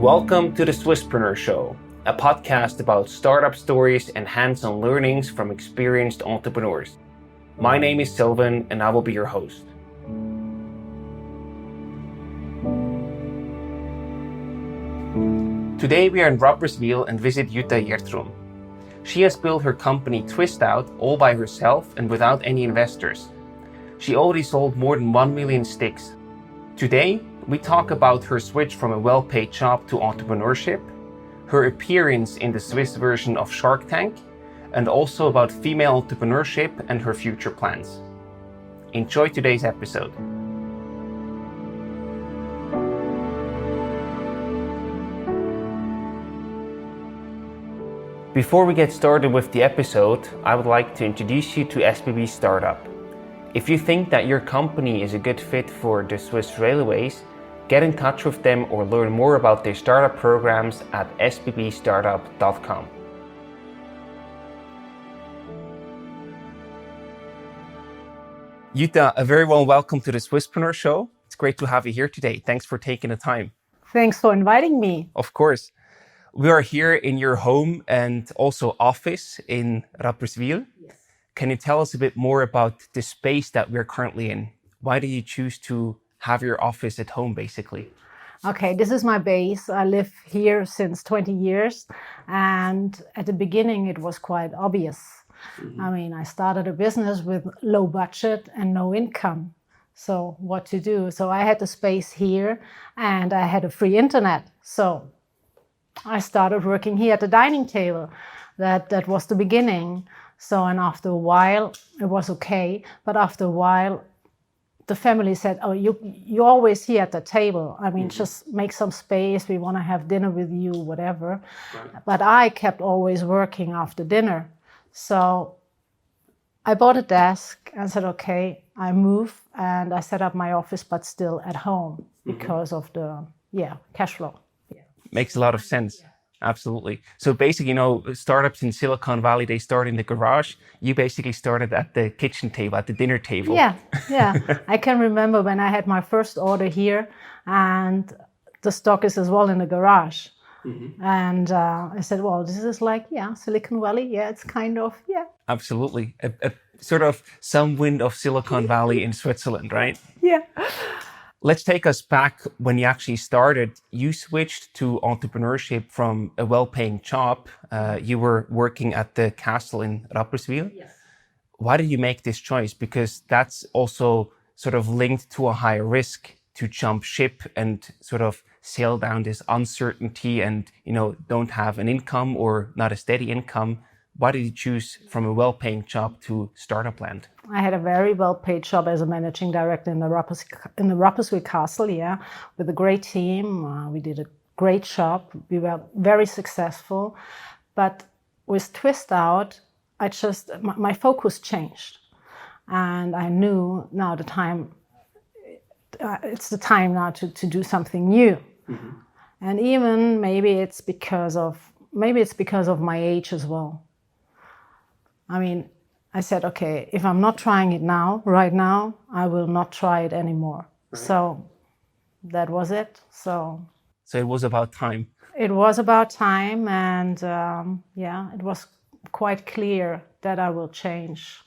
Welcome to the Swisspreneur Show, a podcast about startup stories and hands-on learnings from experienced entrepreneurs. My name is Sylvan and I will be your host. Today we are in Rapperswil and visit Jutta Jertum. She has built her company Twistout all by herself and without any investors. She already sold more than 1 million sticks. Today, we talk about her switch from a well-paid job to entrepreneurship, her appearance in the Swiss version of Shark Tank, and also about female entrepreneurship and her future plans. Enjoy today's episode. Before we get started with the episode, I would like to introduce you to SBB Startup. If you think that your company is a good fit for the Swiss Railways, get in touch with them or learn more about their startup programs at sbbstartup.com. Jutta, a very warm welcome to the Swisspreneur Show. It's great to have you here today. Thanks for taking the time. Thanks for inviting me. Of course. We are here in your home and also office in Rapperswil. Yes. Can you tell us a bit more about the space that we're currently in? Why did you choose to have your office at home, basically? Okay, this is my base. I live here since 20 years. And at the beginning, it was quite obvious. I started a business with low budget and no income. So what to do? So I had the space here and I had a free internet. So I started working here at the dining table. That was the beginning. So, and after a while, it was okay. But after a while, the family said, oh, you're always here at the table. Just make some space. We want to have dinner with you, whatever. Right. But I kept always working after dinner. So I bought a desk and said, okay, I move and I set up my office, but still at home because of the cash flow. Yeah. Makes a lot of sense. Yeah. Absolutely. So basically, startups in Silicon Valley, they start in the garage. You basically started at the kitchen table, at the dinner table. Yeah. I can remember when I had my first order here and the stock is as well in the garage. And I said, well, this is like, Silicon Valley. Yeah, it's kind of, Absolutely. A sort of some wind of Silicon Valley in Switzerland, right? Yeah. Let's take us back when you actually started. You switched to entrepreneurship from a well-paying job. You were working at the castle in Rapperswil. Yes. Why did you make this choice? Because that's also sort of linked to a higher risk to jump ship and sort of sail down this uncertainty and, don't have an income or not a steady income. Why did you choose from a well-paying job to startup land? I had a very well-paid job as a managing director in the Rapperswil Castle, with a great team. We did a great job. We were very successful. But with Twistout, my focus changed. And I knew now it's the time now to do something new. And even maybe it's because of my age as well. I said, okay, if I'm not trying it right now, I will not try it anymore. Right. So that was it. So it was about time. It was about time. And it was quite clear that I will change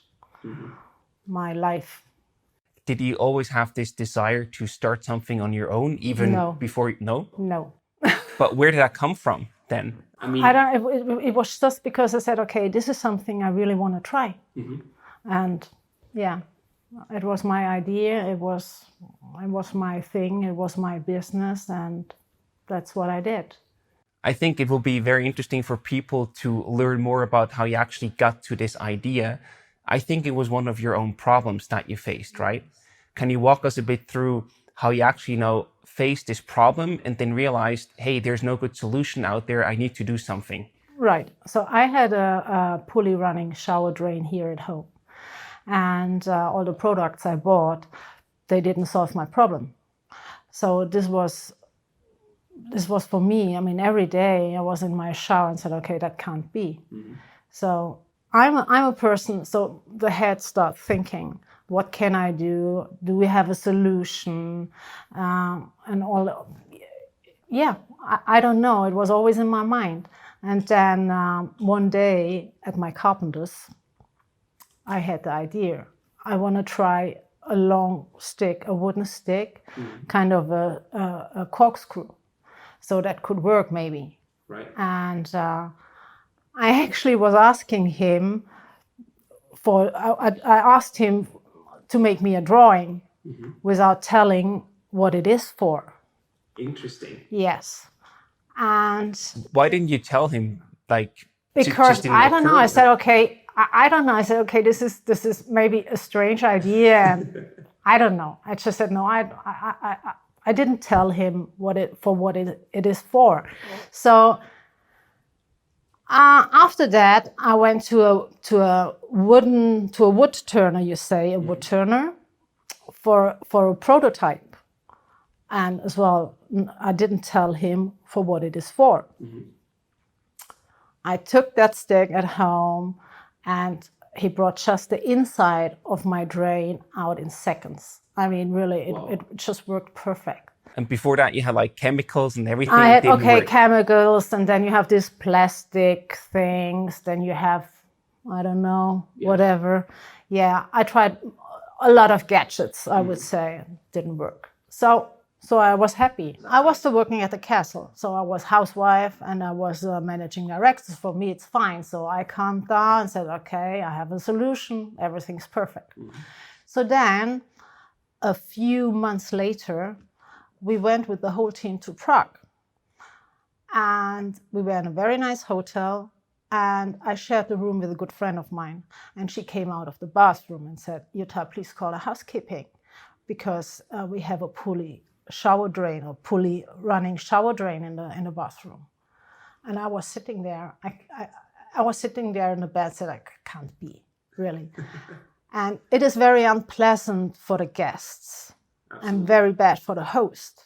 my life. Did you always have this desire to start something on your own, even before? No? No. But where did that come from then? It was just because I said, okay, this is something I really want to try. And it was my idea. It was my thing. It was my business. And that's what I did. I think it will be very interesting for people to learn more about how you actually got to this idea. I think it was one of your own problems that you faced, right? Can you walk us a bit through how you actually faced this problem and then realized, hey, there's no good solution out there. I need to do something. Right. So I had a poorly running shower drain here at home. And all the products I bought, they didn't solve my problem. So this was for me. Every day I was in my shower and said, okay, that can't be. So I'm a person, so the head starts thinking, what can I do? Do we have a solution? And all yeah, I don't know. It was always in my mind. And then one day at my carpenter's, I had the idea. I want to try a long stick, a wooden stick, kind of a corkscrew. So that could work maybe. Right. And I actually was asking him I asked him to make me a drawing without telling what it is for. Interesting. Yes. And why didn't you tell him, like, because I don't know, I said, okay, I don't know. I said, okay, this is maybe a strange idea. And I don't know. I just said, no, I didn't tell him what it is for. So after that, I went to a wood turner, you say, a wood turner for a prototype. And as well, I didn't tell him for what it is for. I took that stick at home, and he brought just the inside of my drain out in seconds. I mean, really, it just worked perfect. And before that, you had like chemicals and everything. I had, chemicals, and then you have these plastic things, then you have, I don't know, whatever. Yeah, I tried a lot of gadgets, I would say. It didn't work. So I was happy. I was still working at the castle. So I was housewife and I was managing director. For me, it's fine. So I calmed down and said, okay, I have a solution. Everything's perfect. So then a few months later, we went with the whole team to Prague. And we were in a very nice hotel. And I shared the room with a good friend of mine. And she came out of the bathroom and said, Jutta, please call a housekeeping, because we have a pulley running shower drain in the bathroom. And I was sitting there. I was sitting there in the bed, said, I can't be, really. And it is very unpleasant for the guests. Absolutely. And very bad for the host.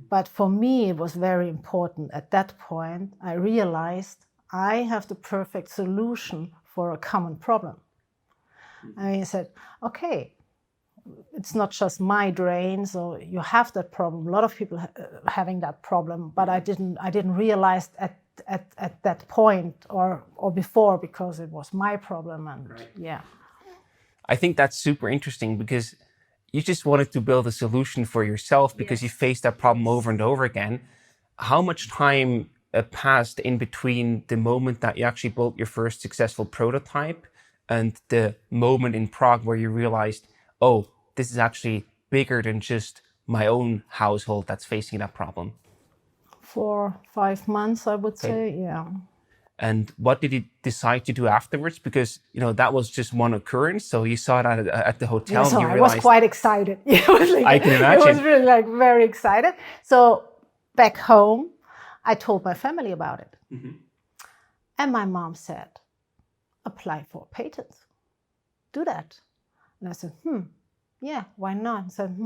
But for me, it was very important. At that point, I realized I have the perfect solution for a common problem. And I said, okay, it's not just my drain, so you have that problem. A lot of people having that problem, but I didn't realize at that point or before, because it was my problem. And yeah, I think that's super interesting, because you just wanted to build a solution for yourself because you faced that problem over and over again. How much time passed in between the moment that you actually built your first successful prototype and the moment in Prague where you realized, oh, this is actually bigger than just my own household that's facing that problem? 4 or 5 months, I would say, yeah. And what did you decide to do afterwards? Because, that was just one occurrence. So you saw it at the hotel. So and you realized, I was quite excited. I can imagine. I was really very excited. So back home, I told my family about it. And my mom said, apply for a patent. Do that. And I said, yeah, why not? I said,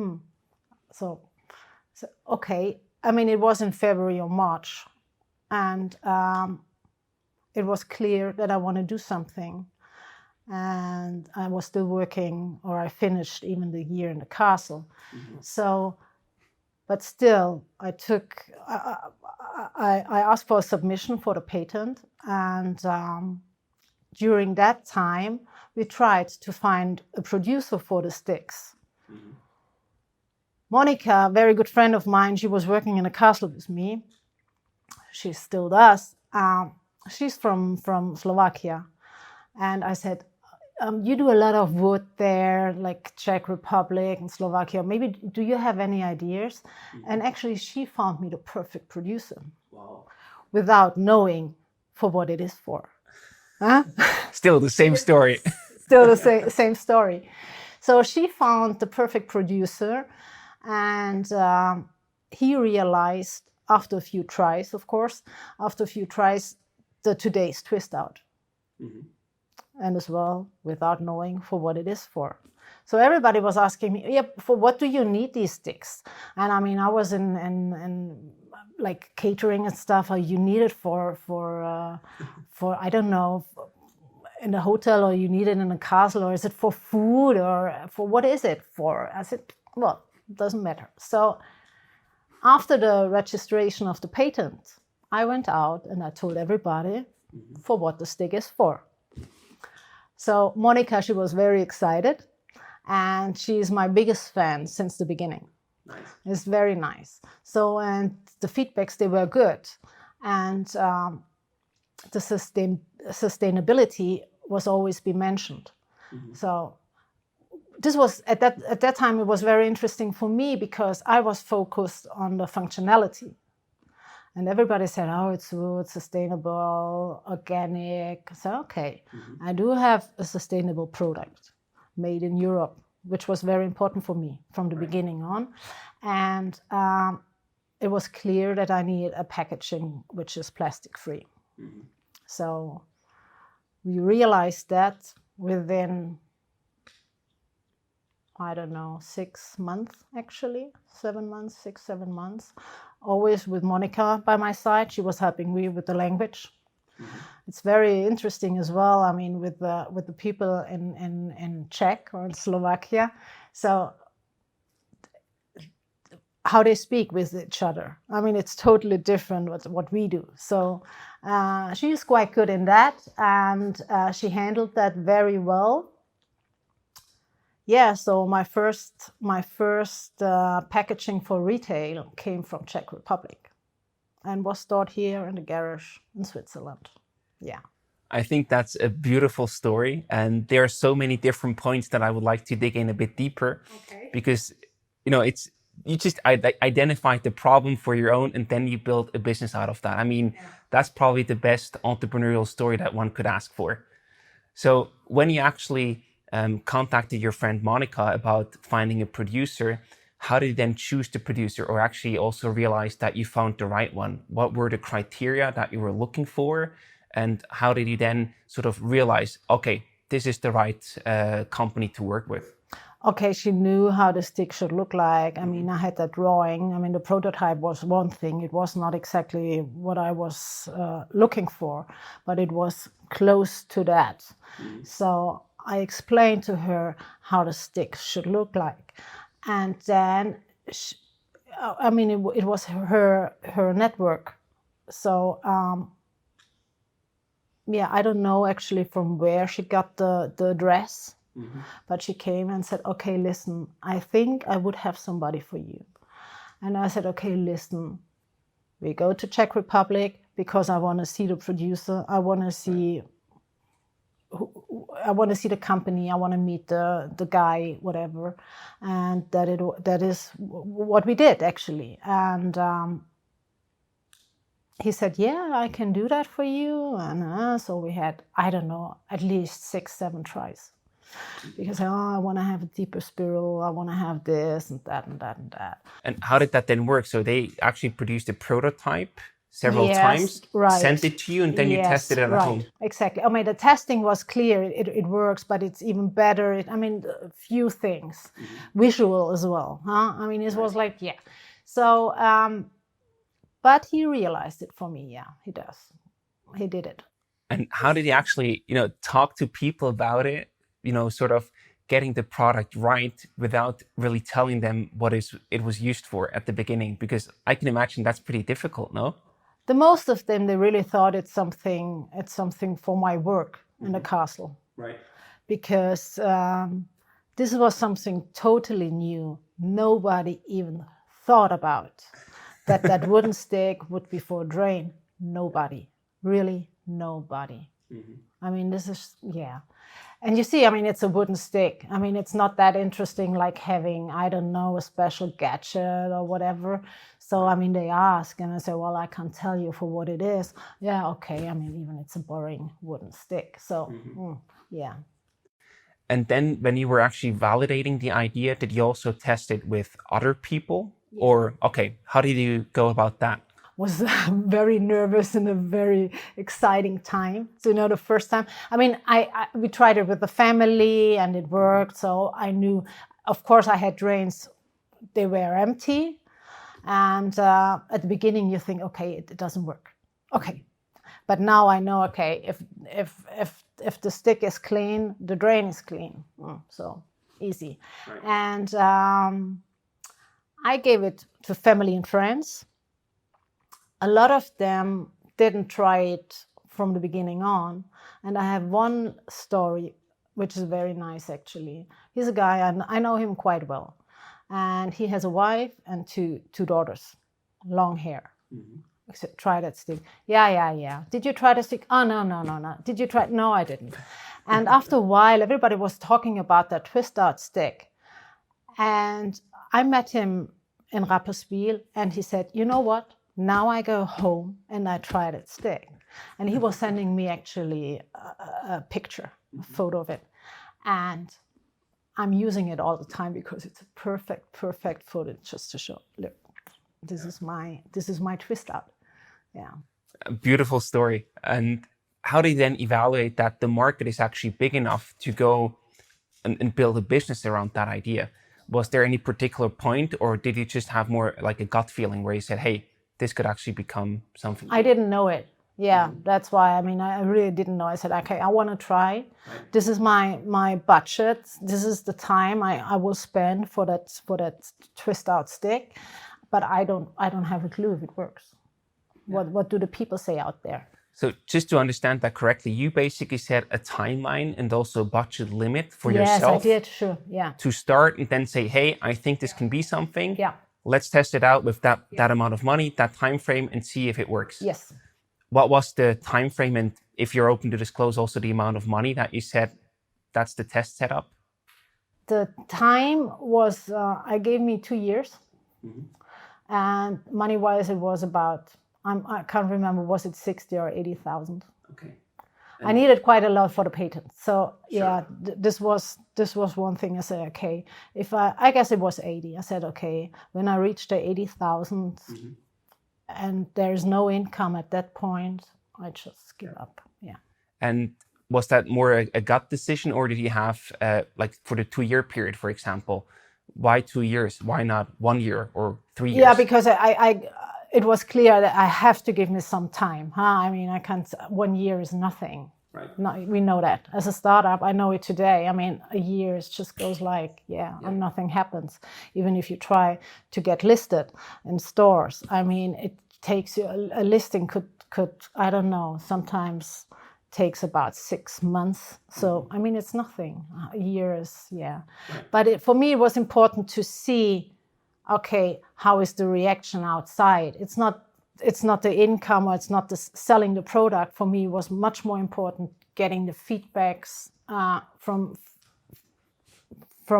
So, okay. I mean, it was in February or March. And it was clear that I want to do something. And I was still working, or I finished even the year in the castle. So, but still, I asked for a submission for the patent. And during that time, we tried to find a producer for the sticks. Monica, a very good friend of mine, she was working in a castle with me. She still does. She's from Slovakia. And I said, you do a lot of wood there, like Czech Republic and Slovakia. Maybe, do you have any ideas? And actually, she found me the perfect producer. Wow. Without knowing for what it is for. Huh? Still the same story. Still the same story. So she found the perfect producer, and he realized, after a few tries, of course, the today's twist out. And as well, without knowing for what it is for. So everybody was asking me, for what do you need these sticks? And I mean, I was in like catering and stuff. You need it for I don't know, in the hotel, or you need it in a castle, or is it for food, or for what is it for? I said, well, it doesn't matter. So After the registration of the patent, I went out and I told everybody for what the stick is for. So Monica, she was very excited, and she's my biggest fan since the beginning. Nice. It's very nice. So, and the feedbacks, they were good. And the sustainability was always be mentioned. So this was, at that time, it was very interesting for me because I was focused on the functionality. And everybody said, oh, it's wood, sustainable, organic. So, okay, I do have a sustainable product made in Europe, which was very important for me from the beginning on. And it was clear that I needed a packaging which is plastic free. So we realized that within, I don't know, 6 months, actually, 7 months, 6, 7 months, always with Monica by my side. She was helping me with the language. It's very interesting as well. I mean, with the people in Czech or in Slovakia. So how they speak with each other. I mean, it's totally different what we do. So she is quite good in that, and she handled that very well. Yeah, so my first packaging for retail came from Czech Republic and was stored here in the garage in Switzerland. Yeah. I think that's a beautiful story, and there are so many different points that I would like to dig in a bit deeper. Okay. Because, you know, you just identified the problem for your own, and then you build a business out of that. I mean, that's probably the best entrepreneurial story that one could ask for. So when you actually contacted your friend Monica about finding a producer, how did you then choose the producer, or actually also realize that you found the right one? What were the criteria that you were looking for? And how did you then sort of realize, okay, this is the right company to work with? Okay, she knew how the stick should look like. I mean, I had that drawing. I mean, the prototype was one thing. It was not exactly what I was looking for, but it was close to that. So I explained to her how the stick should look like. And then, I mean, it was her network. So, yeah, I don't know actually from where she got the address. But she came and said, okay, listen, I think I would have somebody for you. And I said, okay, listen, we go to Czech Republic because I want to see the producer. I want to see the company. I want to meet the guy, whatever. And that is what we did, actually. And he said, yeah, I can do that for you. And so we had, I don't know, at least 6, 7 tries. Because I want to have a deeper spiral, I want to have this and that and that and that. And how did that then work? So they actually produced a prototype several times, sent it to you, and then you tested it at home? Exactly. I mean, the testing was clear, it works, but it's even better. I mean, a few things, visual as well. I mean, it was like, yeah. So, but he realized it for me, yeah, he does. He did it. And how did he actually, talk to people about it? Sort of getting the product right without really telling them what it was used for at the beginning? Because I can imagine that's pretty difficult, no? The most of them, they really thought it's something for my work in the castle. Right. Because this was something totally new. Nobody even thought about that wooden stick would be for a drain. Nobody. Really, nobody. I mean, this is, yeah. And you see, I mean, it's a wooden stick. I mean, it's not that interesting like having, I don't know, a special gadget or whatever. So, I mean, they ask and I say, well, I can't tell you for what it is. Yeah, okay. I mean, even it's a boring wooden stick. So, yeah. And then when you were actually validating the idea, did you also test it with other people? Yeah. Or, okay, how did you go about that? Was very nervous and a very exciting time. So, the first time, I mean, we tried it with the family and it worked. So I knew, of course, I had drains, they were empty. And at the beginning you think, okay, it doesn't work. Okay. But now I know, okay, if the stick is clean, the drain is clean. So easy. Right. And I gave it to family and friends. A lot of them didn't try it from the beginning on. And I have one story, which is very nice, actually. He's a guy, and I know him quite well. And he has a wife and two daughters, long hair. Mm-hmm. I said, try that stick. Yeah. Did you try the stick? Oh, no. Did you try? No, I didn't. And after a while, everybody was talking about that twist out stick. And I met him in Rapperswil, and he said, you know what? Now I go home and I try that stick. And he was sending me actually a picture, a photo of it. And I'm using it all the time because it's a perfect footage just to show, look, this is my twist out. Yeah. A beautiful story. And how do you then evaluate that the market is actually big enough to go and build a business around that idea? Was there any particular point, or did you just have more like a gut feeling where you said, hey, this could actually become something? I didn't know it. Yeah, that's why. I mean, I really didn't know. I said, okay, I want to try. Right. This is my budget. This is the time I will spend for that twist out stick. But I don't have a clue if it works. Yeah. What do the people say out there? So just to understand that correctly, you basically set a timeline and also a budget limit for yourself. Yes, I did. Sure. Yeah. To start and then say, hey, I think this can be something. Yeah. Let's test it out with that amount of money, that time frame, and see if it works. Yes. What was the time frame, and if you're open to disclose also the amount of money that you said that's the test setup? The time was, I gave me 2 years. Mm-hmm. And money-wise, it was about, I can't remember, was it 60 or 80,000? Okay. I needed quite a lot for the patent. So sure. Yeah, this was one thing. I said, okay, if I guess it was 80. I said, okay, when I reached the 80,000 mm-hmm. and there's no income at that point, I just give up. Yeah. And was that more a gut decision, or did you have like for the 2-year period, for example? Why 2 years? Why not 1 year or 3 years? Yeah, because it was clear that I have to give me some time. I mean, I can't. 1 year is nothing. Right. No, we know that. As a startup, I know it today. I mean, a year just goes like, and nothing happens. Even if you try to get listed in stores, I mean, it takes you. A listing could I don't know. Sometimes takes about 6 months. So I mean, it's nothing. A year is Right. But for me, it was important to see. Okay, how is the reaction outside? It's not the income, or it's not the selling the product. For me, it was much more important getting the feedbacks from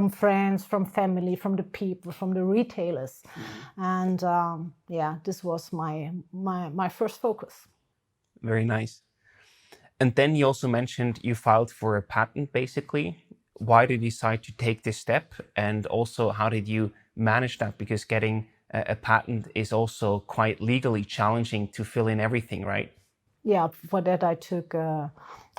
friends, from family, from the people, from the retailers. Mm-hmm. And this was my first focus. Very nice. And then you also mentioned you filed for a patent, basically. Why did you decide to take this step? And also, how did you manage that? Because getting a patent is also quite legally challenging to fill in everything, right? Yeah, for that I took a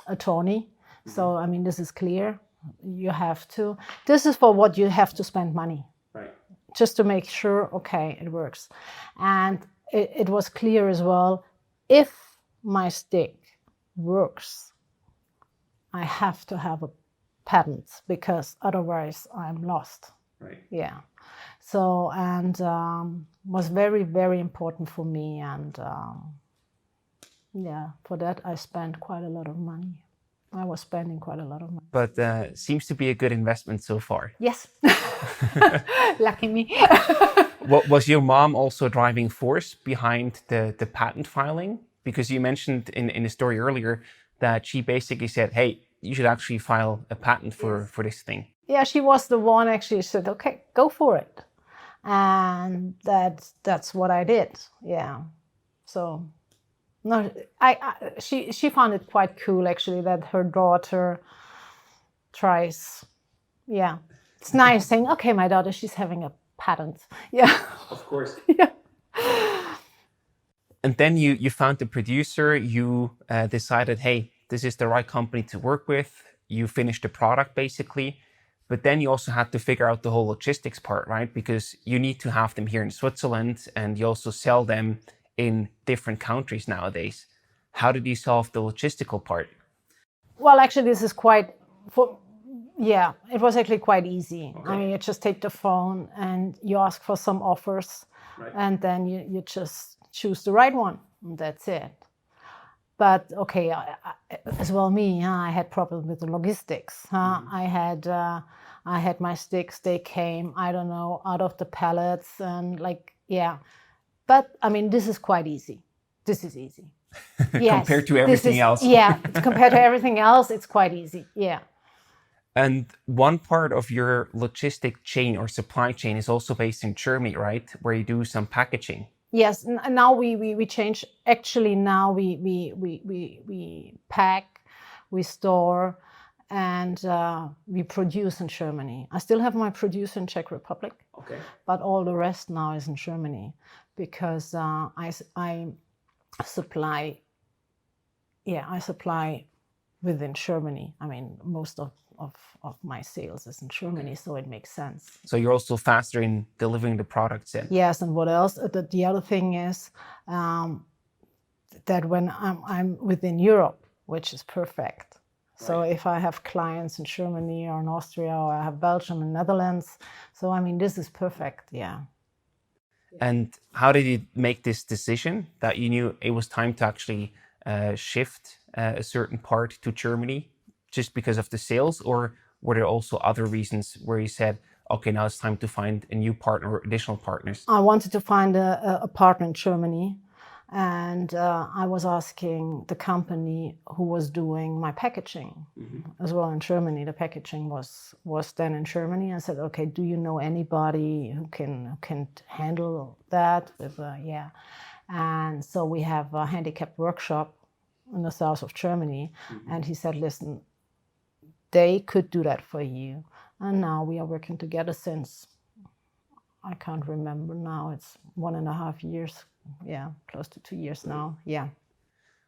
attorney. Mm-hmm. So, I mean, this is clear. You have to. This is for what you have to spend money. Right. Just to make sure, okay, it works. And it was clear as well, if my stick works, I have to have a patent, because otherwise I'm lost. Right. Yeah. So, and was very, very important for me. And for that I spent quite a lot of money. I was spending quite a lot of money. But seems to be a good investment so far. Yes. Lucky me. What was your mom also driving force behind the patent filing? Because you mentioned in the story earlier that she basically said, hey, you should actually file a patent for this thing. Yeah, she was the one actually said, okay, go for it. And that's what I did. Yeah. So no, she found it quite cool actually that her daughter tries. Yeah. It's nice saying, okay, my daughter, she's having a patent. Yeah. Of course. Yeah. And then you found the producer, you decided, hey, this is the right company to work with. You finished the product basically, but then you also had to figure out the whole logistics part, right? Because you need to have them here in Switzerland, and you also sell them in different countries nowadays. How did you solve the logistical part? Well, actually, this is quite, Yeah, it was actually quite easy. Okay. I mean, you just take the phone and you ask for some offers, Right. and then you just choose the right one, and that's it. But okay, as well me, I had problems with the logistics. I had my sticks, they came, I don't know, out of the pallets and like, yeah. But I mean, this is quite easy. This is easy. Yes, compared to everything else. Yeah, compared to everything else, it's quite easy. Yeah. And one part of your logistic chain or supply chain is also based in Germany, right? Where you do some packaging. Yes. Now we change. Actually, now we pack, we store, and we produce in Germany. I still have my producer in Czech Republic. Okay. But all the rest now is in Germany because I supply. Yeah, I supply within Germany. I mean, most of my sales is in Germany, so it makes sense. So you're also faster in delivering the products in. Yes, and what else? The other thing is that when I'm within Europe, which is perfect. So if I have clients in Germany or in Austria, or I have Belgium and Netherlands, so I mean, this is perfect, yeah. And how did you make this decision that you knew it was time to actually shift a certain part to Germany just because of the sales, or were there also other reasons where you said, okay, now it's time to find a new partner or additional partners? I wanted to find a partner in Germany, and I was asking the company who was doing my packaging as well in Germany. The packaging was then in Germany. I said, okay, do you know anybody who can handle that? Yeah. And so we have a handicapped workshop in the south of Germany. And he said, listen, they could do that for you. And now we are working together since, I can't remember now, it's 1.5 years. Yeah, close to 2 years now. Yeah.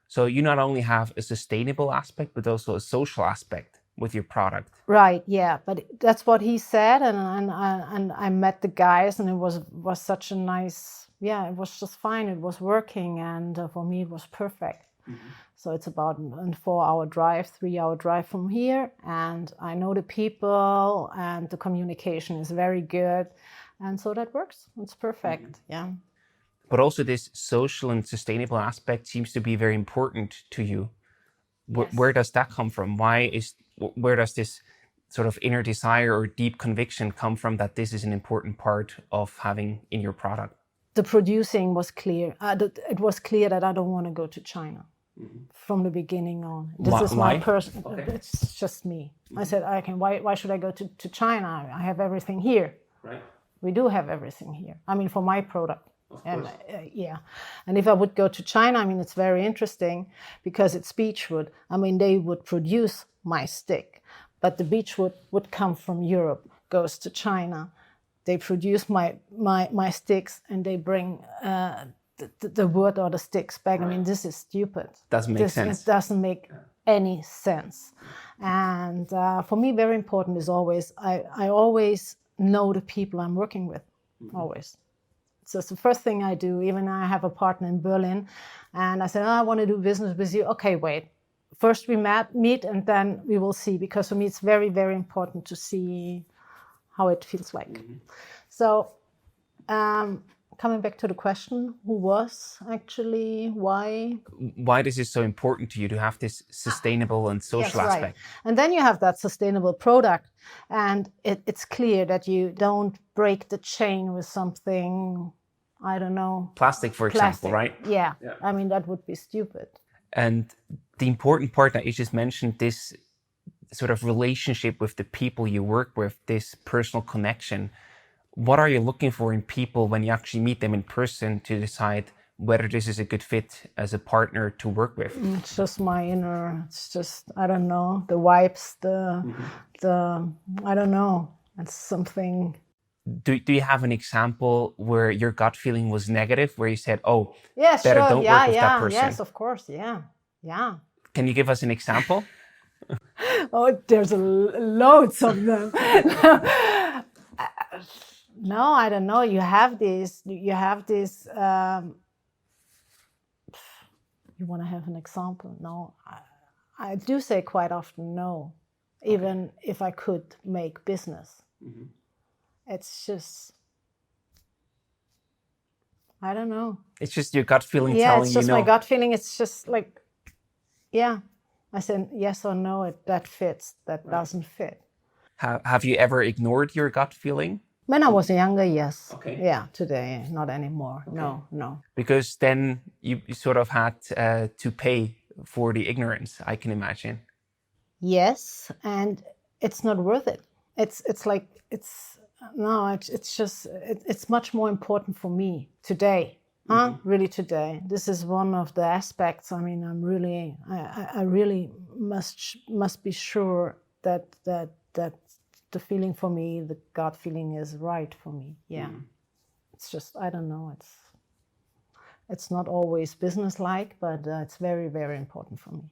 So you not only have a sustainable aspect, but also a social aspect with your product. Right. Yeah. But that's what he said, and I met the guys, and it was such a nice. Yeah, it was just fine. It was working, and for me it was perfect. So it's about a 4-hour drive, 3-hour drive from here, and I know the people, and the communication is very good, and so that works. It's perfect. Yeah. But also this social and sustainable aspect seems to be very important to you. Yes. Where does that come from? Where does this sort of inner desire or deep conviction come from that this is an important part of having in your product? The producing was clear. It was clear that I don't want to go to China from the beginning on. This is my person. Okay. It's just me. I said, okay, why should I go to China? I have everything here. Right. We do have everything here. I mean, for my product. And yeah, and if I would go to China, I mean, it's very interesting because it's beechwood. I mean, they would produce my stick, but the beechwood would come from Europe, goes to China. They produce my sticks, and they bring the wood or the sticks back. Right. I mean, this is stupid. Doesn't make sense. It doesn't make any sense. And for me, very important is always I always know the people I'm working with, always. So it's the first thing I do. Even I have a partner in Berlin, and I said, I want to do business with you. Okay, wait. First we meet, and then we will see. Because for me, it's very, very important to see how it feels like. So coming back to the question, who was actually, why? Why this is so important to you to have this sustainable and social aspect? Right. And then you have that sustainable product, and it's clear that you don't break the chain with something, I don't know. Plastic, for example, right? Yeah. I mean, that would be stupid. And the important part that you just mentioned, this sort of relationship with the people you work with, this personal connection. What are you looking for in people when you actually meet them in person to decide whether this is a good fit as a partner to work with? It's just my inner, it's just, I don't know, the vibes, I don't know, it's something. Do you have an example where your gut feeling was negative, where you said, oh, yeah, better sure. don't work with that person? Yes, of course, yeah. Can you give us an example? Oh, there's loads of them. No, I don't know. You have this. You want to have an example? No, I do say quite often no. even if I could make business. It's just, I don't know. It's just your gut feeling Yeah, telling it's you just no. my gut feeling. It's just like, yeah. I said yes or no, that fits, that doesn't fit. Have you ever ignored your gut feeling? When I was younger, yes. Okay. Yeah, today, not anymore. Okay. No. Because then you sort of had to pay for the ignorance, I can imagine. Yes, and it's not worth it. It's just, it's much more important for me today. Really today. This is one of the aspects. I mean, I really must be sure that the feeling for me, the gut feeling is right for me. Yeah. It's just, I don't know. It's not always business-like, but it's very, very important for me.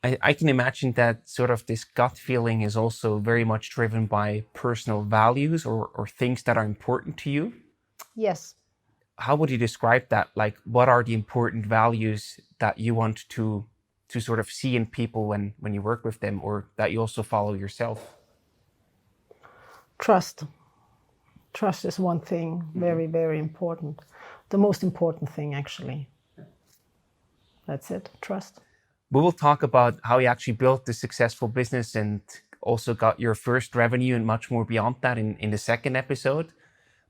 I can imagine that sort of this gut feeling is also very much driven by personal values or things that are important to you. Yes. How would you describe that? Like, what are the important values that you want to sort of see in people when you work with them, or that you also follow yourself? Trust. Trust is one thing, very, very important. The most important thing, actually. That's it, trust. We will talk about how you actually built the successful business and also got your first revenue and much more beyond that in the second episode.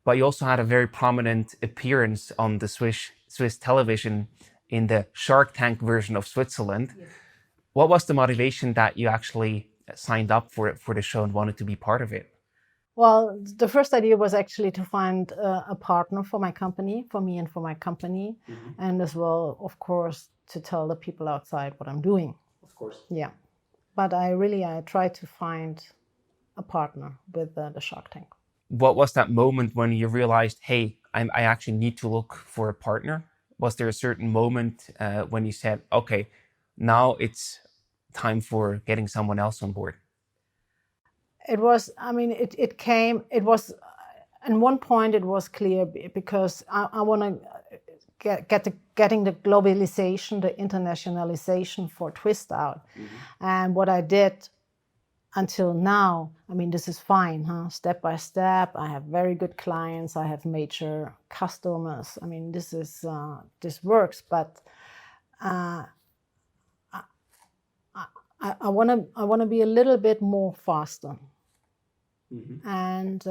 But you also had a very prominent appearance on the Swiss television in the Shark Tank version of Switzerland. Yes. What was the motivation that you actually signed up for the show and wanted to be part of it? Well, the first idea was actually to find a partner for my company, for me and for my company, and as well, of course, to tell the people outside what I'm doing. Of course. Yeah. But I tried to find a partner with the Shark Tank. What was that moment when you realized, hey, I actually need to look for a partner? Was there a certain moment when you said, okay, now it's time for getting someone else on board? It was, I mean, it came, it was, at one point it was clear because I want to getting the globalization, the internationalization for Twist out. And what I did until now, I mean, this is fine, step by step. I have very good clients. I have major customers. I mean, this works, but I want to be a little bit more faster. And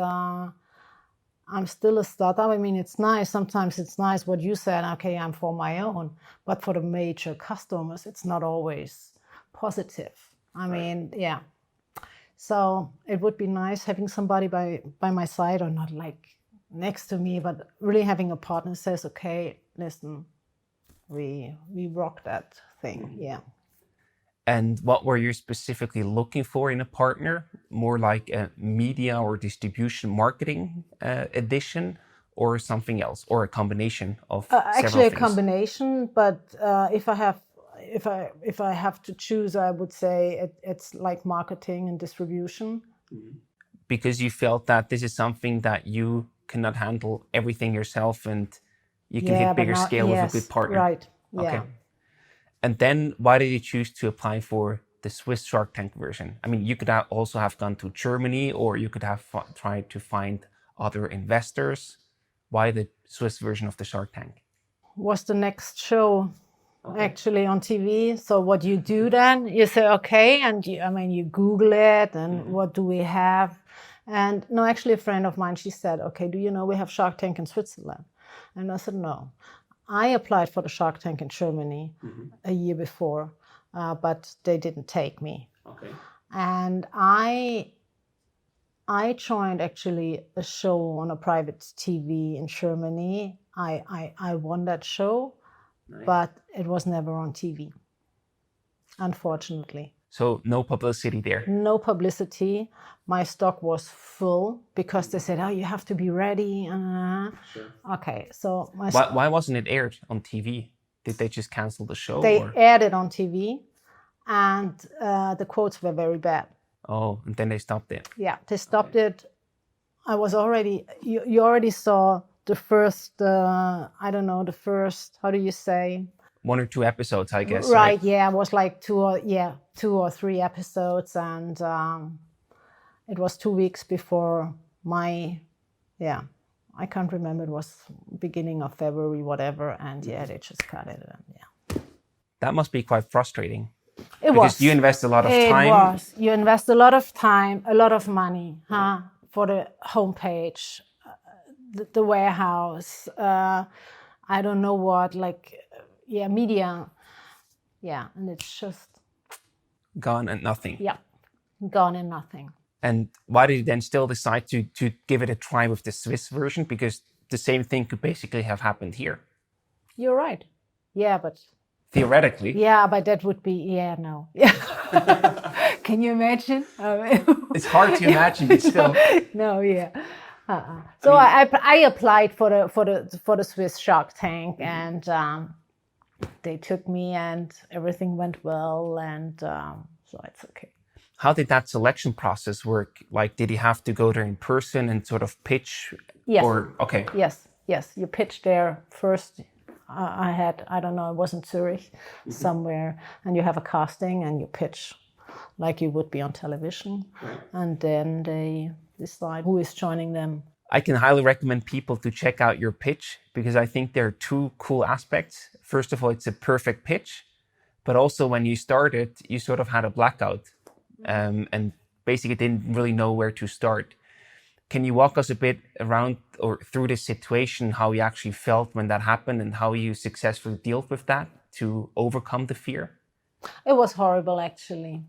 I'm still a startup. I mean, it's nice. Sometimes it's nice what you said, okay, I'm for my own. But for the major customers, it's not always positive. I mean, yeah. So it would be nice having somebody by my side, or not like next to me, but really having a partner who says, okay, listen, we rock that thing. Yeah. And what were you specifically looking for in a partner? More like a media or distribution marketing addition, or something else, or a combination of actually a things? combination. But if I have to choose, I would say it's like marketing and distribution. Because you felt that this is something that you cannot handle everything yourself, and you can hit bigger scale with a good partner. Right. Yeah. Okay. And then why did you choose to apply for the Swiss Shark Tank version? I mean, you could also have gone to Germany, or you could have tried to find other investors. Why the Swiss version of the Shark Tank? Was the next show actually on TV? So what you do then, you say, okay, and you Google it, and what do we have? And no, actually a friend of mine, she said, okay, do you know we have Shark Tank in Switzerland? And I said, no. I applied for the Shark Tank in Germany a year before, but they didn't take me. Okay. And I joined actually a show on a private TV in Germany. I won that show, nice. But it was never on TV, unfortunately. So no publicity there? No publicity. My stock was full because they said, oh, you have to be ready. Sure. Okay, so why wasn't it aired on TV? Did they just cancel the show? They aired it on TV, and the quotes were very bad. Oh, and then they stopped it. Yeah, they stopped it. I was already, you already saw the first, how do you say? 1 or 2 episodes, I guess. Right, yeah, it was like 2 or 3 episodes, and it was 2 weeks before my, I can't remember, it was beginning of February, whatever, and they just cut it, and That must be quite frustrating. It because was. you invest a lot of time. It was. You invest a lot of time, a lot of money, for the homepage, the warehouse, I don't know what, media. Yeah, and it's just Gone and nothing. Yeah, gone and nothing. And why did you then still decide to give it a try with the Swiss version? Because the same thing could basically have happened here. You're right. Yeah, but... Theoretically. Yeah, but that would be, no. Can you imagine? It's hard to imagine, but still. No, yeah. So I applied for the Swiss Shark Tank, and they took me, and everything went well, and so it's okay. How did that selection process work? Like, did you have to go there in person and sort of pitch? Yes. Okay. Yes. You pitch there first. I don't know, it was in Zurich, somewhere, and you have a casting and you pitch like you would be on television, and then they decide who is joining them. I can highly recommend people to check out your pitch, because I think there are 2 cool aspects. First of all, it's a perfect pitch, but also when you started, you sort of had a blackout, and basically didn't really know where to start. Can you walk us a bit around or through this situation, how you actually felt when that happened and how you successfully dealt with that to overcome the fear? It was horrible, actually.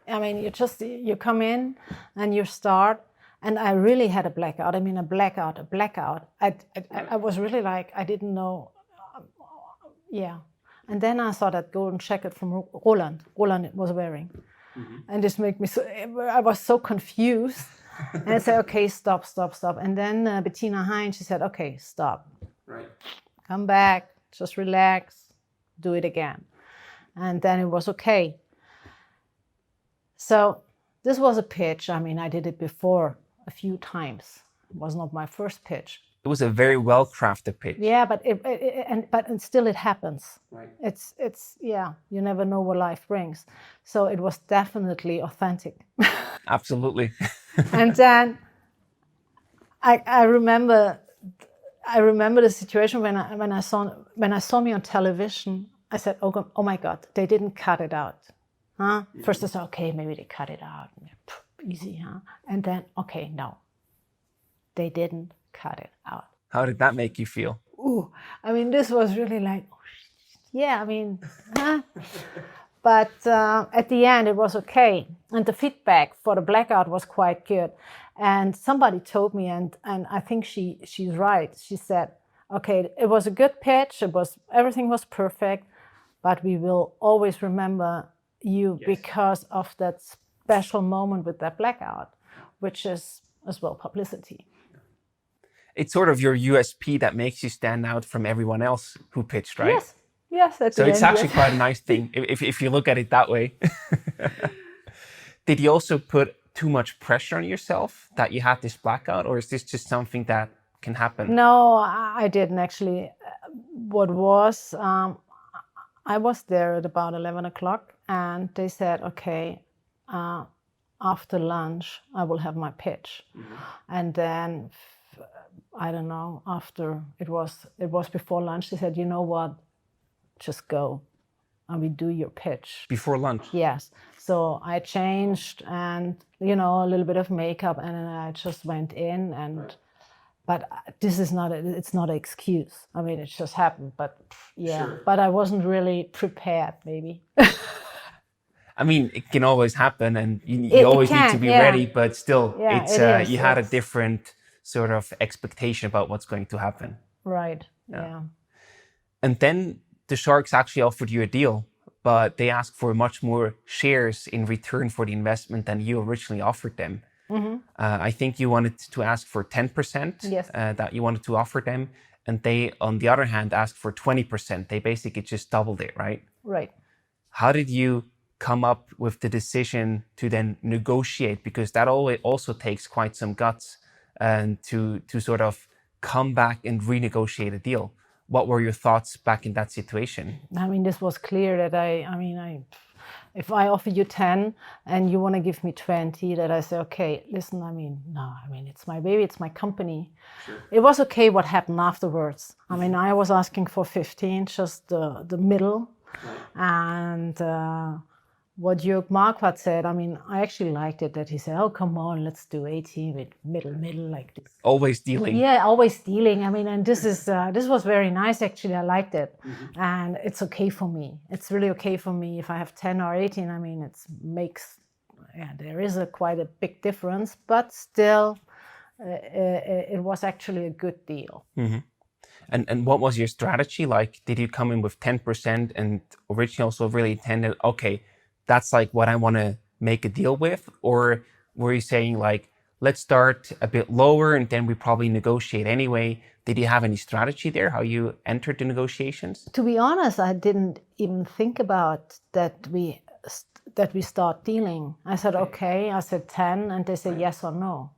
I mean, you come in and you start, and I really had a blackout. I mean, a blackout. I was really like, I didn't know. And then I saw that golden jacket from Roland was wearing. And this made me I was so confused. And I said, okay, stop. And then Bettina Hein, she said, okay, stop. Right. Come back, just relax, do it again. And then it was okay. So this was a pitch. I mean, I did it before a few times. It was not my first pitch. It was a very well-crafted pitch. Yeah, but still it happens. Right. It's you never know what life brings. So it was definitely authentic. Absolutely. And then I remember the situation when I saw me on television. I said, oh my God, they didn't cut it out. Huh? First I said, okay, maybe they cut it out. Easy, huh? And then, okay, no. They didn't cut it out. How did that make you feel? Ooh, I mean, this was really like, I mean, huh? But at the end, it was okay. And the feedback for the blackout was quite good. And somebody told me, and I think she's right. She said, okay, it was a good pitch. Everything was perfect, but we will always remember you because of that special moment with that blackout, which is as well publicity. It's sort of your USP that makes you stand out from everyone else who pitched, right? Yes. So it's actually quite a nice thing if you look at it that way. Did you also put too much pressure on yourself that you had this blackout, or is this just something that can happen? No, I didn't actually. What was, I was there at about 11 o'clock, and they said, okay, after lunch, I will have my pitch. And then, I don't know, after it was before lunch, they said, you know what, just go and we do your pitch. Before lunch? Yes. So I changed and, a little bit of makeup, and then I just went in and, but this is it's not an excuse. I mean, it just happened, but Sure. But I wasn't really prepared, maybe. I mean, it can always happen, and you always need to be ready, but still, you had a different sort of expectation about what's going to happen. Right, yeah. And then the Sharks actually offered you a deal, but they asked for much more shares in return for the investment than you originally offered them. I think you wanted to ask for 10% that you wanted to offer them, and they, on the other hand, asked for 20%. They basically just doubled it, right? Right. How did you come up with the decision to then negotiate? Because that also takes quite some guts and to sort of come back and renegotiate a deal. what were your thoughts back in that situation? I mean, this was clear that if I offer you 10 and you want to give me 20, that I say, okay, listen, it's my baby, it's my company. Sure. It was okay what happened afterwards. I mean, I was asking for 15, just the middle. Right. And what Jörg Marquardt said, I mean, I actually liked it, that he said, oh, come on, let's do 18 with middle like this. Always dealing. Yeah, always dealing. I mean, and this was very nice, actually. I liked it. Mm-hmm. And it's okay for me. It's really okay for me if I have 10 or 18. I mean, there is quite a big difference, but still, it was actually a good deal. Mm-hmm. And what was your strategy like? Did you come in with 10% and originally also really intended, okay, that's like what I want to make a deal with? Or were you saying like, let's start a bit lower and then we probably negotiate anyway? Did you have any strategy there, how you entered the negotiations? To be honest, I didn't even think about that we start dealing. I said, okay, I said 10 and they said yes or no.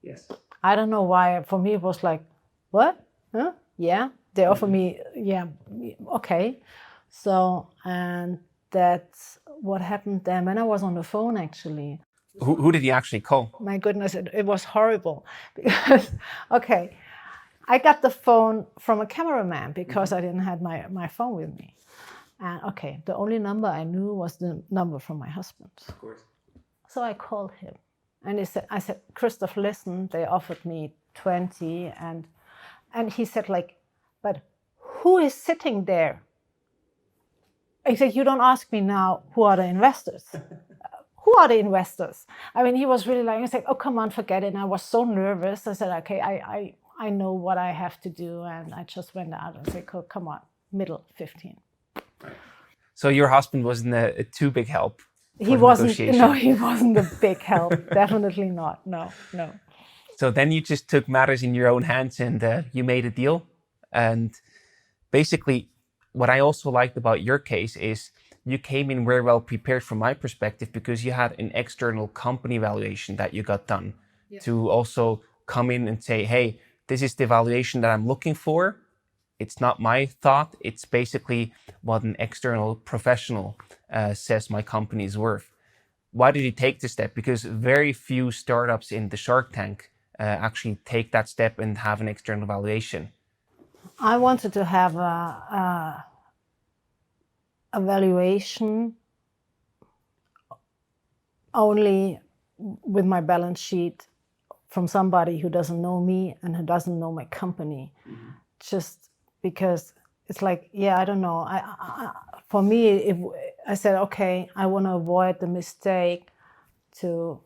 Yes. I don't know why. For me, it was like, what? Huh? Yeah. They offer me, yeah, okay. So, and that's what happened then when I was on the phone, actually. Who did you actually call? My goodness, it was horrible because, okay, I got the phone from a cameraman because I didn't have my phone with me. And okay, the only number I knew was the number from my husband. Of course. So I called him and I said, Christoph, listen, they offered me 20 and he said like, but who is sitting there? I said, you don't ask me now, who are the investors? Who are the investors? I mean, he was really like, I said, oh, come on, forget it. And I was so nervous. I said, okay, I know what I have to do. And I just went out and said, oh, come on, middle 15. So your husband wasn't a too big help? He wasn't, no, he wasn't a big help. Definitely not, no. So then you just took matters in your own hands and you made a deal. And basically, what I also liked about your case is you came in very well prepared from my perspective because you had an external company valuation that you got done to also come in and say, hey, this is the valuation that I'm looking for. It's not my thought. It's basically what an external professional says my company is worth. Why did you take this step? Because very few startups in the Shark Tank actually take that step and have an external valuation. I wanted to have a valuation only with my balance sheet from somebody who doesn't know me and who doesn't know my company. Mm-hmm. Just because it's like, yeah, I don't know. For me, I said, okay, I want to avoid the mistake to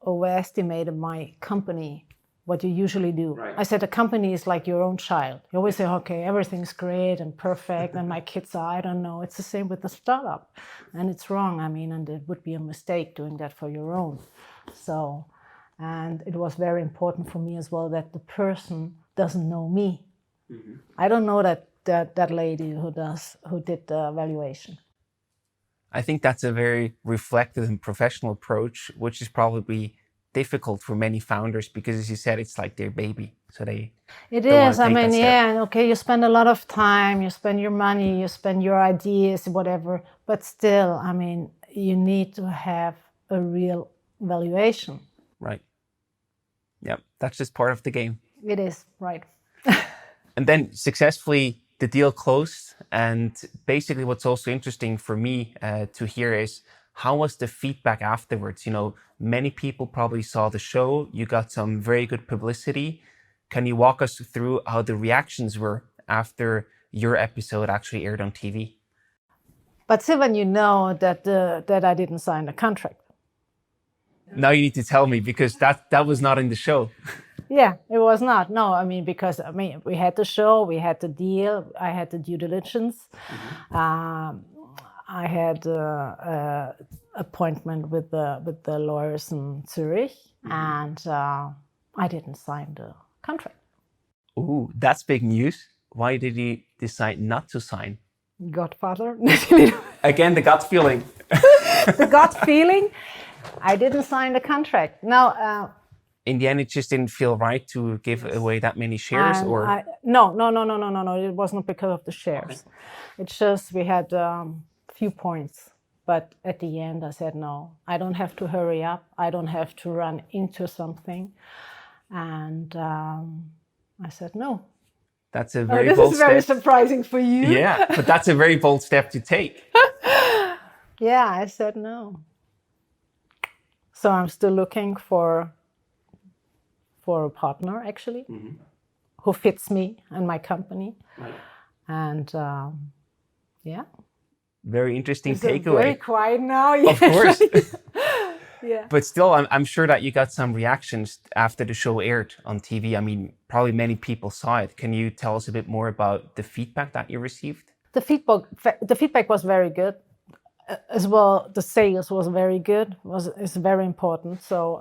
overestimate my company. What you usually do. Right. I said a company is like your own child. You always say, okay, everything's great and perfect and my kids are, I don't know. It's the same with the startup. And it's wrong. I mean, and it would be a mistake doing that for your own. So, and it was very important for me as well that the person doesn't know me. Mm-hmm. I don't know that lady who did the valuation. I think that's a very reflective and professional approach, which is probably difficult for many founders because, as you said, it's like their baby. So it is. I mean, yeah, and okay, you spend a lot of time, you spend your money, you spend your ideas, whatever, but still, I mean, you need to have a real valuation. Right. Yeah, that's just part of the game. It is, right. And then successfully, the deal closed. And basically what's also interesting for me to hear is, how was the feedback afterwards? You know, many people probably saw the show. You got some very good publicity. Can you walk us through how the reactions were after your episode actually aired on TV? But Sivan, you know that I didn't sign the contract. Now you need to tell me, because that was not in the show. Yeah, it was not. No, I mean, because we had the show, we had the deal, I had the due diligence. Mm-hmm. I had an appointment with the lawyers in Zurich, and I didn't sign the contract. Ooh, that's big news. Why did you decide not to sign? Godfather. Again, the gut feeling. The gut feeling. I didn't sign the contract. Now, in the end, it just didn't feel right to give away that many shares, And or no. It wasn't because of the shares. It's just we had few points, but at the end I said no. I don't have to hurry up. I don't have to run into something, and I said no. that's a very This bold is very step. surprising for you. Yeah, but that's a very bold step to take. Yeah, I said no. So I'm still looking for a partner, actually, who fits me and my company. Right. And yeah. Very interesting It's takeaway. very quiet now. Of course. Yeah. But still, I'm sure that you got some reactions after the show aired on TV. I mean, probably many people saw it. Can you tell us a bit more about the feedback that you received? The feedback was very good. As well, the sales was very good. It's very important. So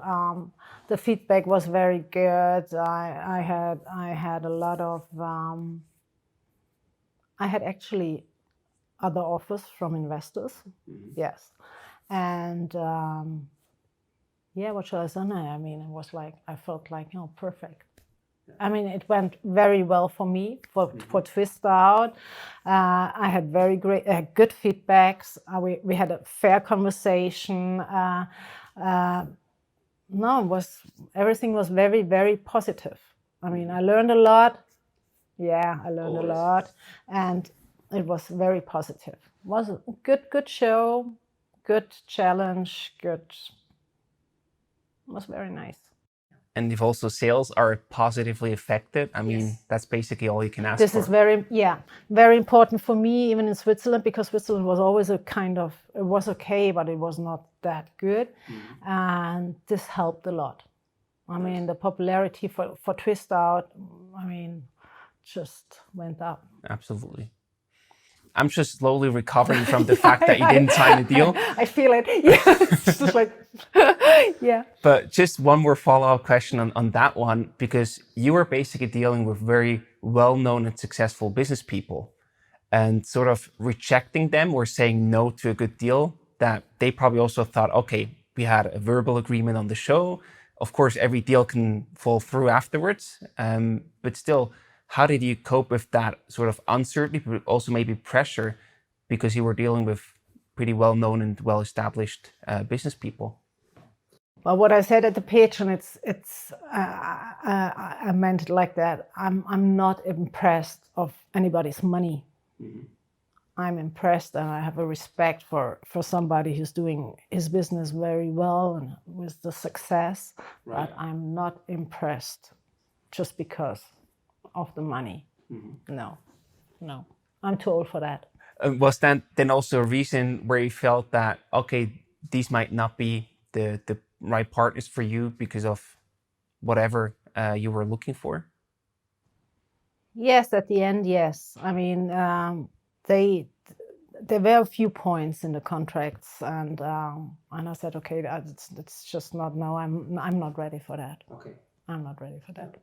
the feedback was very good. I had a lot of. I had actually other offers from investors. Yes, and yeah. What shall I say? I mean, it was like I felt like perfect. I mean, it went very well for me for Twist Out. I had very good feedbacks. We had a fair conversation. Everything was very, very positive. I mean, I learned a lot. Yeah, I learned a lot, and it was very positive. It was a good show, good challenge, good. It was very nice. And if also sales are positively affected, I mean, that's basically all you can ask for. This is very important for me, even in Switzerland, because Switzerland was always a kind of, it was okay, but it was not that good. And this helped a lot. I mean, the popularity for Twist Out, I mean, just went up. Absolutely. I'm just slowly recovering from the fact that you didn't sign a deal. I feel it. Yeah, it's just like, yeah. But just one more follow-up question on that one, because you were basically dealing with very well-known and successful business people, and sort of rejecting them or saying no to a good deal that they probably also thought, okay, we had a verbal agreement on the show. Of course, every deal can fall through afterwards, but still, how did you cope with that sort of uncertainty, but also maybe pressure, because you were dealing with pretty well-known and well-established business people? Well, what I said at the pitch, and I meant it like that. I'm not impressed of anybody's money. I'm impressed, and I have a respect for somebody who's doing his business very well and with the success. Right. But I'm not impressed just because of the money. No, I'm too old for that. Was that then also a reason where you felt that, okay, these might not be the right partners for you because of whatever you were looking for? Yes, at the end, yes. I mean, there were a few points in the contracts, and I said, okay, that's just not. No, I'm not ready for that. Okay, I'm not ready for that.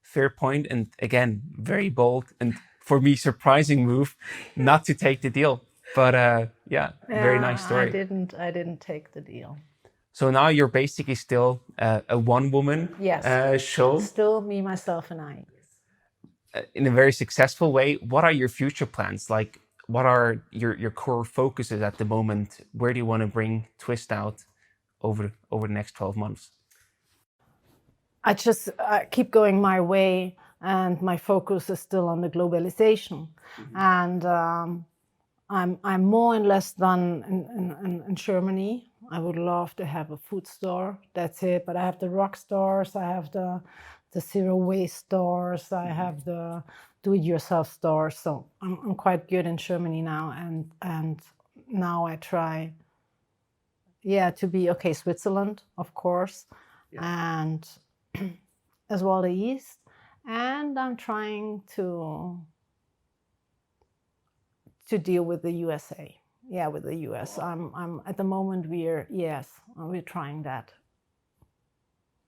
Fair point, and again, very bold and for me surprising move not to take the deal. But yeah, very nice story. I didn't take the deal. So now you're basically still a one-woman show. Still me, myself, and I. In a very successful way. What are your future plans? Like, what are your core focuses at the moment? Where do you want to bring Twist Out over the next 12 months? I just keep going my way, and my focus is still on the globalization. And I'm more and less done in Germany. I would love to have a food store. That's it. But I have the rock stores. I have the zero waste stores. I have the do-it-yourself stores. So I'm quite good in Germany now. And now I try, to be okay. Switzerland, of course, and as well the East. And I'm trying to deal with the USA. Yeah, with the US. I'm at the moment we're trying that.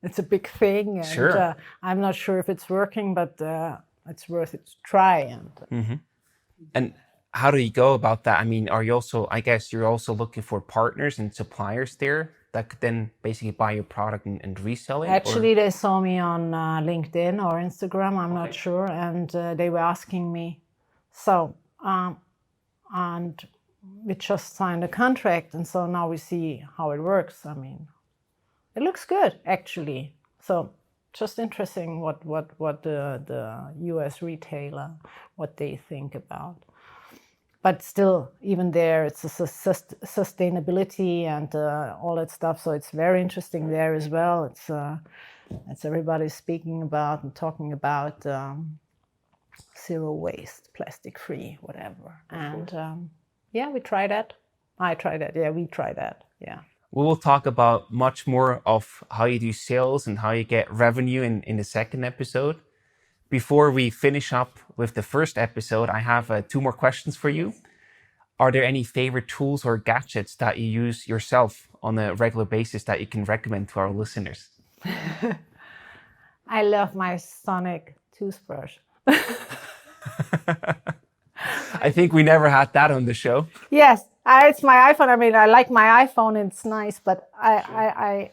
It's a big thing, and sure. I'm not sure if it's working, but it's worth it to try. And how do you go about that? I mean, I guess you're also looking for partners and suppliers there that could then basically buy your product and resell it? Actually, they saw me on LinkedIn or Instagram, I'm not sure, and they were asking me. So, and we just signed a contract, and so now we see how it works. I mean, it looks good, actually. So, just interesting what the US retailer, what they think about. But still, even there, it's a sustainability and all that stuff. So it's very interesting there as well. It's everybody speaking about and talking about zero waste, plastic free, whatever. And yeah, we try that. I try that. Yeah, we try that. Yeah. We will talk about much more of how you do sales and how you get revenue in the second episode. Before we finish up with the first episode, I have 2 more questions for you. Are there any favorite tools or gadgets that you use yourself on a regular basis that you can recommend to our listeners? I love my sonic toothbrush. I think we never had that on the show. Yes, it's my iPhone. I mean, I like my iPhone. It's nice, but I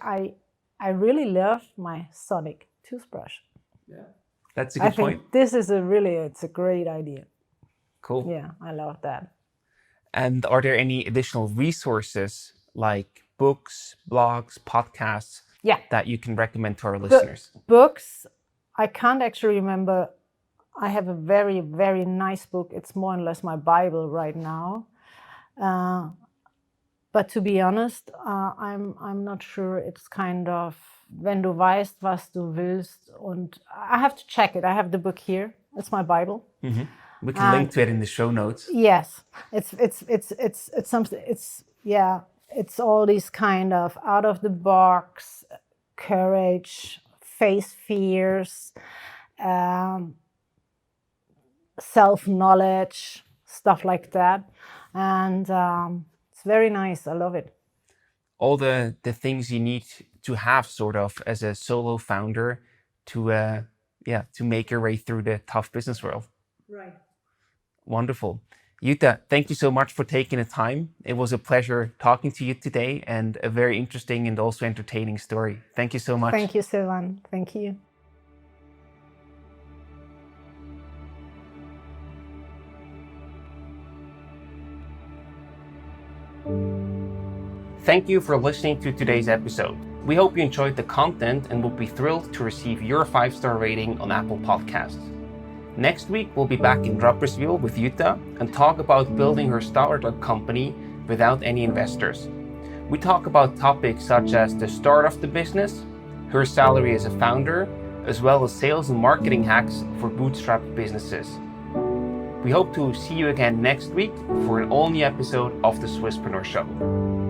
really love my sonic toothbrush. Yeah. That's a good point. Think this is it's a great idea. Cool. Yeah, I love that. And are there any additional resources like books, blogs, podcasts that you can recommend to our listeners? Books, I can't actually remember. I have a very, very nice book. It's more or less my Bible right now. But to be honest, I'm not sure. It's kind of wenn du weißt, was du willst. Und I have to check it. I have the book here. It's my Bible. Mm-hmm. We can link to it in the show notes. Yes, it's something. It's all these kind of out of the box courage, face fears, self knowledge, stuff like that, and it's very nice. I love it. All the things you need to have sort of as a solo founder to make your way through the tough business world. Right. Wonderful. Jutta, thank you so much for taking the time. It was a pleasure talking to you today and a very interesting and also entertaining story. Thank you so much. Thank you, Sylvan. Thank you. Thank you for listening to today's episode. We hope you enjoyed the content and will be thrilled to receive your 5-star rating on Apple Podcasts. Next week, we'll be back in Rapperswil with Jutta and talk about building her startup company without any investors. We talk about topics such as the start of the business, her salary as a founder, as well as sales and marketing hacks for bootstrapped businesses. We hope to see you again next week for an all-new episode of the Swisspreneur Show.